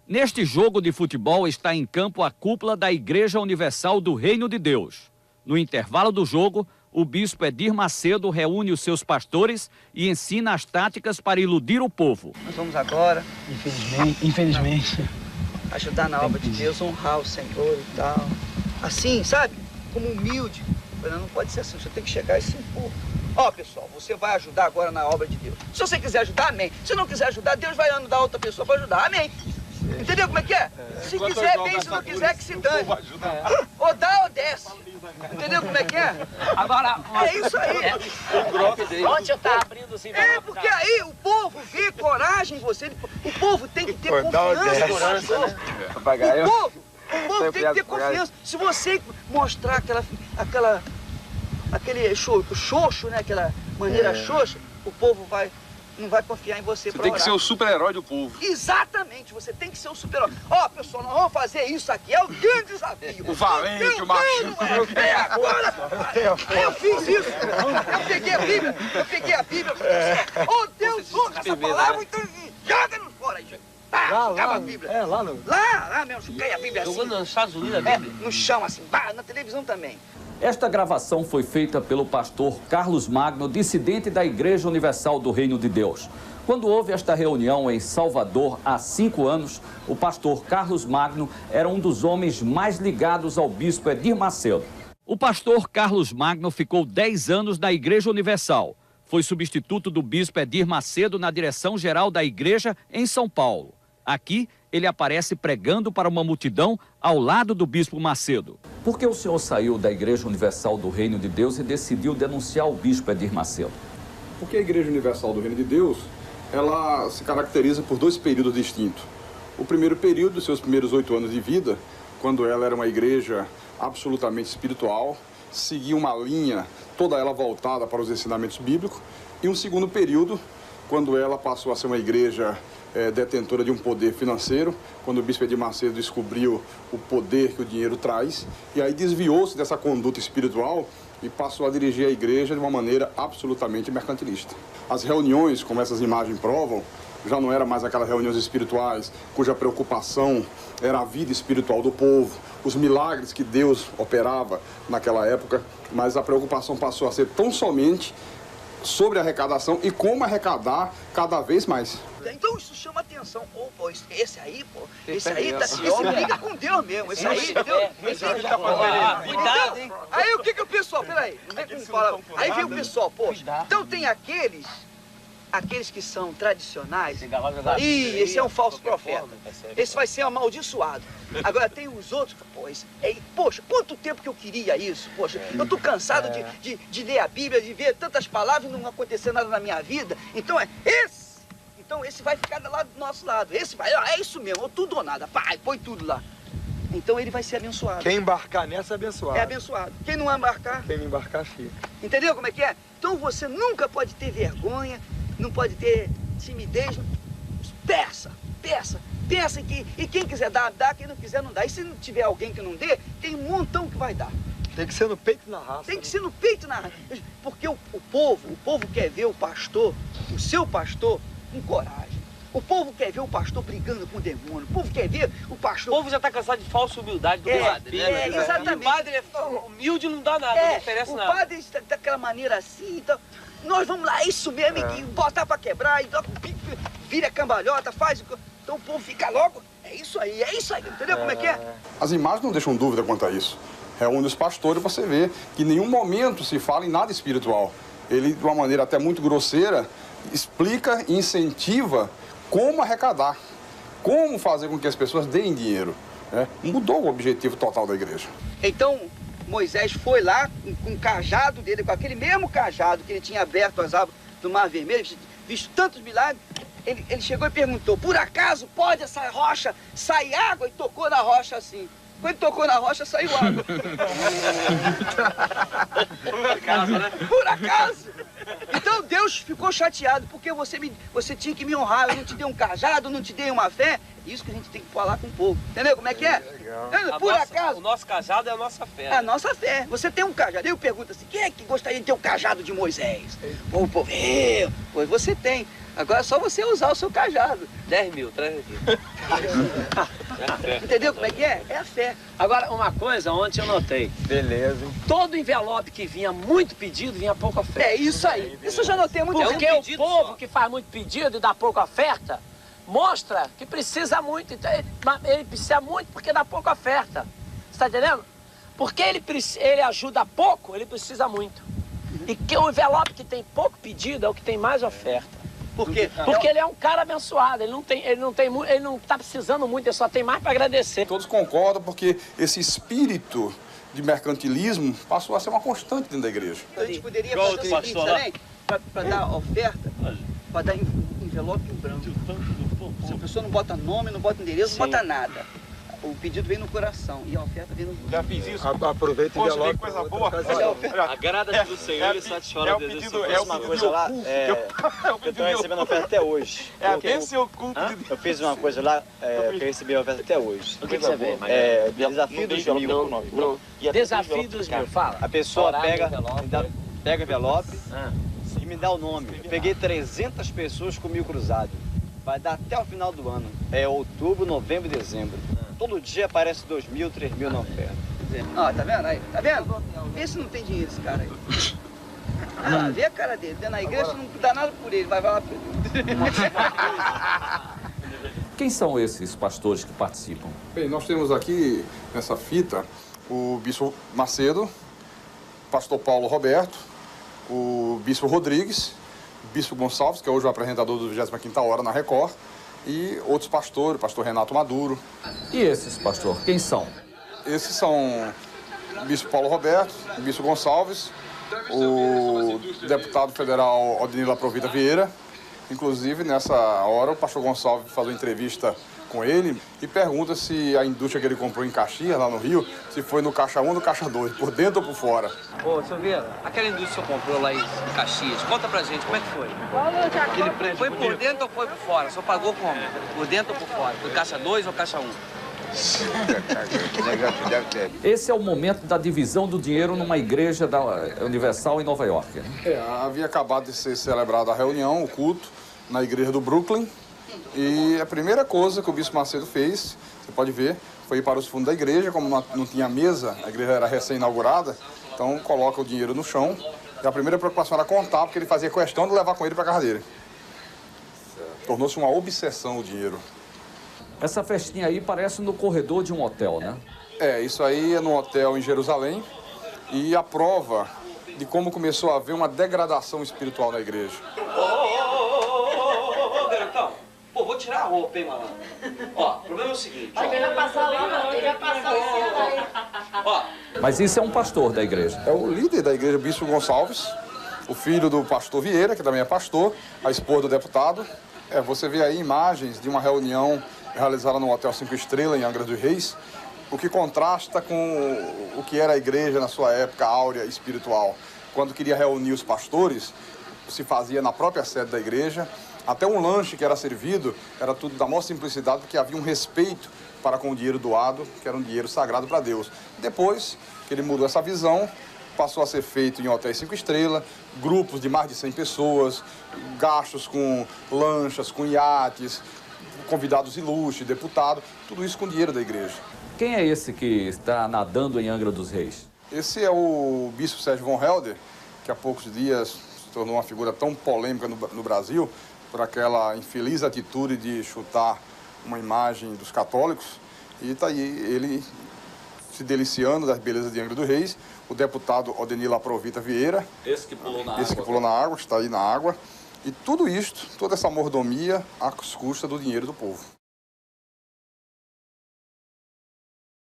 Neste jogo de futebol está em campo a cúpula da Igreja Universal do Reino de Deus. No intervalo do jogo, o bispo Edir Macedo reúne os seus pastores e ensina as táticas para iludir o povo. Nós vamos agora, infelizmente, ajudar na obra de Deus, honrar o Senhor e tal. Assim, sabe? Como humilde. Não pode ser assim, você tem que chegar e se impor. Ó, pessoal, você vai ajudar agora na obra de Deus. Se você quiser ajudar, amém. Se não quiser ajudar, Deus vai ajudar outra pessoa para ajudar, amém. Entendeu como é que é? Se quiser, bem, se não quiser, que se dane. Ou dá ou desce. Entendeu como é que é? Agora, é isso aí. Ontem eu tava abrindo assim. É, porque aí o povo vê coragem em você. O povo tem que ter confiança. O povo tem que ter confiança. Se você mostrar aquele xoxo, né? Aquela maneira xoxa, o povo não vai confiar em você. Você tem que ser o super-herói do povo. Exatamente, você tem que ser o super-herói. Ó, pessoal, nós vamos fazer isso aqui, é o grande desafio. O valente, o macho. Agora, eu fiz isso. Eu peguei a Bíblia. Oh, Deus, honra essa palavra, então joga-nos fora aí, gente. Acaba a Bíblia. Lá mesmo, joguei a Bíblia assim. Jogando nos Estados Unidos a Bíblia? No chão, assim, na televisão também. Esta gravação foi feita pelo pastor Carlos Magno, dissidente da Igreja Universal do Reino de Deus. Quando houve esta reunião em Salvador há 5 anos, o pastor Carlos Magno era um dos homens mais ligados ao bispo Edir Macedo. O pastor Carlos Magno ficou 10 anos na Igreja Universal. Foi substituto do bispo Edir Macedo na direção-geral da igreja em São Paulo. Aqui, ele aparece pregando para uma multidão ao lado do bispo Macedo. Por que o senhor saiu da Igreja Universal do Reino de Deus e decidiu denunciar o bispo Edir Macedo? Porque a Igreja Universal do Reino de Deus, ela se caracteriza por 2 períodos distintos. O primeiro período, seus primeiros 8 anos de vida, quando ela era uma igreja absolutamente espiritual, seguia uma linha, toda ela voltada para os ensinamentos bíblicos. E um segundo período, quando ela passou a ser uma igreja detentora de um poder financeiro, quando o bispo Edir Macedo descobriu o poder que o dinheiro traz, e aí desviou-se dessa conduta espiritual e passou a dirigir a igreja de uma maneira absolutamente mercantilista. As reuniões, como essas imagens provam, já não eram mais aquelas reuniões espirituais cuja preocupação era a vida espiritual do povo, os milagres que Deus operava naquela época, mas a preocupação passou a ser tão somente sobre a arrecadação e como arrecadar cada vez mais. Então isso chama atenção. Pô, esse aí, esse briga com Deus mesmo. Esse aí, entendeu? Cuidado, hein? Aí o que o pessoal, peraí, não tem como falar. Aí vem o pessoal, poxa, então tem aqueles que são tradicionais. Ih, esse é um falso profeta. Esse vai ser amaldiçoado. Agora tem os outros, poxa, quanto tempo que eu queria isso, poxa. Eu tô cansado de ler a Bíblia, de ver tantas palavras e não acontecer nada na minha vida. Então esse vai ficar lá do nosso lado. Esse vai, é isso mesmo, tudo ou nada. Pai, põe tudo lá. Então ele vai ser abençoado. Quem embarcar nessa é abençoado. É abençoado. Quem não embarcar... Quem não embarcar, fica. Entendeu como é que é? Então você nunca pode ter vergonha, não pode ter timidez. Peça. E quem quiser dar, dá. Quem não quiser, não dá. E se não tiver alguém que não dê, tem um montão que vai dar. Tem que ser no peito e na raça. Tem que ser no peito e na raça. Porque o povo quer ver o pastor, o seu pastor, com coragem. O povo quer ver o pastor brigando com o demônio. O povo quer ver o pastor... O povo já está cansado de falsa humildade do padre, né? Exatamente. O padre é humilde, não dá nada, não oferece nada. O padre está daquela maneira assim, então... Nós vamos lá, isso mesmo, e botar para quebrar, e vira cambalhota, faz... Então o povo fica logo, é isso aí, entendeu como é que é? As imagens não deixam dúvida quanto a isso. Reúne os pastores para você ver que em nenhum momento se fala em nada espiritual. Ele, de uma maneira até muito grosseira, explica e incentiva como arrecadar, como fazer com que as pessoas deem dinheiro. Né? Mudou o objetivo total da igreja. Então, Moisés foi lá com o cajado dele, com aquele mesmo cajado que ele tinha aberto as águas do Mar Vermelho, visto tantos milagres, ele chegou e perguntou, por acaso pode essa rocha sair água? E tocou na rocha assim. Quando tocou na rocha, saiu água. Por acaso, né? Por acaso. Então Deus ficou chateado, porque você tinha que me honrar. Eu não te dei um cajado, não te dei uma fé. Isso que a gente tem que falar com o povo. Entendeu como é que é? Por acaso. O nosso cajado é a nossa fé. A nossa fé. Você tem um cajado. Eu pergunto assim, quem é que gostaria de ter o cajado de Moisés? O povo, pois você tem. Agora é só você usar o seu cajado. 10 mil, traz aqui. Entendeu como é que é? É a fé. Agora, uma coisa, ontem eu notei. Beleza, hein? Todo envelope que vinha muito pedido, vinha pouca oferta. É isso aí. Isso eu já notei muito. Porque o povo que faz muito pedido e dá pouca oferta, mostra que precisa muito. Então, ele precisa muito porque dá pouca oferta. Você tá entendendo? Porque ele ajuda pouco, ele precisa muito. E que o envelope que tem pouco pedido é o que tem mais oferta. Por quê? Porque ele é um cara abençoado, ele não tá precisando muito, ele só tem mais para agradecer. Todos concordam porque esse espírito de mercantilismo passou a ser uma constante dentro da igreja. A gente poderia fazer o seguinte também, para dar oferta, para dar envelope em branco. Se a pessoa não bota nome, não bota endereço, não bota nada. O pedido vem no coração e a oferta vem no... Já fiz isso. Aproveita e Poxa, envelope. vem coisa boa. Agrada do Senhor e satisfará o desejo do seu É o coração. pedido lá. Eu tô recebendo oferta até hoje. É bem seu culto. Eu fiz uma coisa lá que eu recebi a oferta até hoje. O que você vê? Desafio dos mil. Desafio dos mil, fala. A pessoa Orar no pega envelope. o envelope e me dá o nome. Eu peguei 300 pessoas com 1000 cruzado. Vai dar até o final do ano. É outubro, novembro e dezembro. Todo dia aparece 2.000, 3.000 na oferta. Ó, tá vendo aí? Tá vendo? Vê se não tem dinheiro esse cara aí. Ah, vê a cara dele. Dentro da igreja não dá nada por ele. Vai lá por ele. Quem são esses pastores que participam? Bem, nós temos aqui nessa fita o Bispo Macedo, o Pastor Paulo Roberto, o Bispo Rodrigues, o Bispo Gonçalves, que é hoje o apresentador do 25ª Hora na Record, e outros pastores, o pastor Renato Maduro. E esses, pastor, quem são? Esses são o Bispo Paulo Roberto, o Bispo Gonçalves, o deputado federal Odenilo Aprovita Vieira. Inclusive, nessa hora, o pastor Gonçalves faz uma entrevista com ele e pergunta se a indústria que ele comprou em Caxias, lá no Rio, se foi no caixa 1 ou no caixa 2, por dentro ou por fora. Ô, Silveira, aquela indústria que você comprou lá em Caxias, conta pra gente, como é que foi? Aquele preço foi por dentro ou foi por fora? Só pagou como? Por dentro ou por fora? Foi caixa 2 ou caixa 1? Esse é o momento da divisão do dinheiro numa igreja da Universal em Nova York. Né? Havia acabado de ser celebrada a reunião, o culto, na igreja do Brooklyn. E a primeira coisa que o Bispo Macedo fez, você pode ver, foi ir para os fundos da igreja. Como não tinha mesa, a igreja era recém-inaugurada, então coloca o dinheiro no chão. E a primeira preocupação era contar, porque ele fazia questão de levar com ele para a casa dele. Tornou-se uma obsessão o dinheiro. Essa festinha aí parece no corredor de um hotel, né? Isso aí é num hotel em Jerusalém. E a prova de como começou a haver uma degradação espiritual na igreja. Ô, garotão, pô, vou tirar a roupa, hein, malandro? Ó, o problema é o seguinte, ó. Ele vai passar lá, ele vai passar esse ano aí. Ó, Mas isso é um pastor da igreja. É o líder da igreja, Bispo Gonçalves, o filho do pastor Vieira, que também é pastor, a esposa do deputado. Você vê aí imagens de uma reunião realizada no Hotel 5 Estrelas, em Angra dos Reis, o que contrasta com o que era a igreja na sua época áurea espiritual. Quando queria reunir os pastores, se fazia na própria sede da igreja. Até um lanche que era servido era tudo da maior simplicidade, porque havia um respeito para com o dinheiro doado, que era um dinheiro sagrado para Deus. Depois que ele mudou essa visão, passou a ser feito em hotéis 5 estrelas, grupos de mais de 100 pessoas, gastos com lanchas, com iates, convidados ilustres, deputados, tudo isso com dinheiro da igreja. Quem é esse que está nadando em Angra dos Reis? Esse é o Bispo Sérgio von Helder, que há poucos dias se tornou uma figura tão polêmica no Brasil, por aquela infeliz atitude de chutar uma imagem dos católicos. E está aí ele se deliciando das belezas de Angra dos Reis, o deputado Odenilo Aprovita Vieira, Esse que pulou na água. esse que pulou na água, que está aí na água. E tudo isto, toda essa mordomia, às custas do dinheiro do povo.